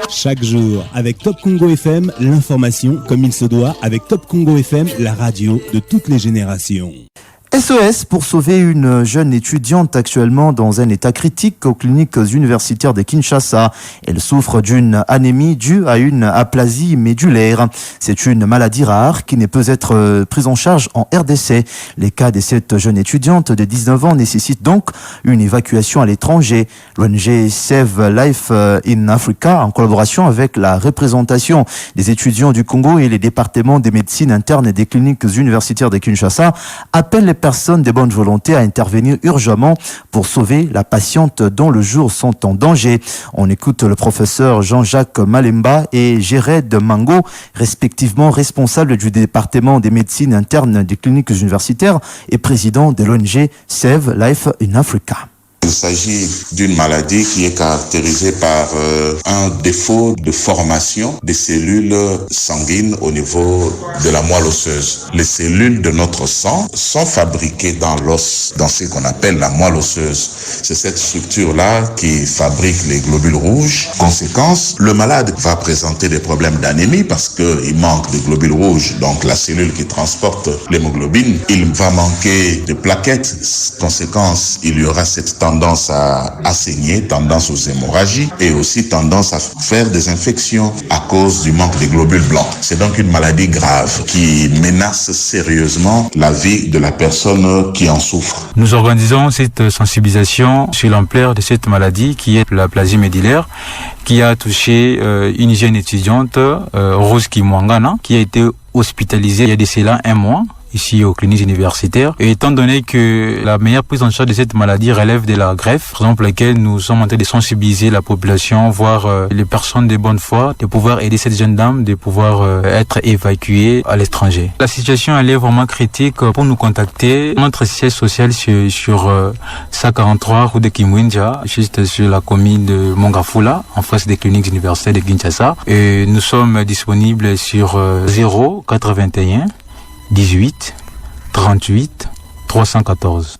Chaque jour, avec Top Congo FM, l'information comme il se doit, avec Top Congo FM, la radio de toutes les générations. SOS pour sauver une jeune étudiante actuellement dans un état critique aux cliniques universitaires de Kinshasa. Elle souffre d'une anémie due à une aplasie médulaire. C'est une maladie rare qui ne peut être prise en charge en RDC. Les cas de cette jeune étudiante de 19 ans nécessitent donc une évacuation à l'étranger. L'ONG Save Life in Africa, en collaboration avec la représentation des étudiants du Congo et les départements des médecines internes et des cliniques universitaires de Kinshasa, appelle les personnes de bonne volonté à intervenir urgemment pour sauver la patiente dont le jour sont en danger. On écoute le professeur Jean-Jacques Malemba et Jéred Mango, respectivement responsables du département des médecines internes des cliniques universitaires et président de l'ONG Save Life in Africa. Il s'agit d'une maladie qui est caractérisée par un défaut de formation des cellules sanguines au niveau de la moelle osseuse. Les cellules de notre sang sont fabriquées dans l'os, dans ce qu'on appelle la moelle osseuse. C'est cette structure-là qui fabrique les globules rouges. Conséquence, le malade va présenter des problèmes d'anémie parce qu'il manque de globules rouges, donc la cellule qui transporte l'hémoglobine. Il va manquer de plaquettes. Conséquence, il y aura cette tendance à saigner, tendance aux hémorragies et aussi tendance à faire des infections à cause du manque de globules blancs. C'est donc une maladie grave qui menace sérieusement la vie de la personne qui en souffre. Nous organisons cette sensibilisation sur l'ampleur de cette maladie qui est l'aplasie médulaire, qui a touché une jeune étudiante, Rose Kimwangana, qui a été hospitalisée il y a de cela 1 mois. Ici aux cliniques universitaires. Et étant donné que la meilleure prise en charge de cette maladie relève de la greffe, raison pour laquelle nous sommes en train de sensibiliser la population, voire les personnes de bonne foi, de pouvoir aider cette jeune dame, de pouvoir être évacuée à l'étranger. La situation elle est vraiment critique. Pour nous contacter, notre siège social sur 143 rue de Kimwinja, juste sur la commune de Mongafula, en face des cliniques universitaires de Kinshasa. Et nous sommes disponibles sur 081 18 38 314.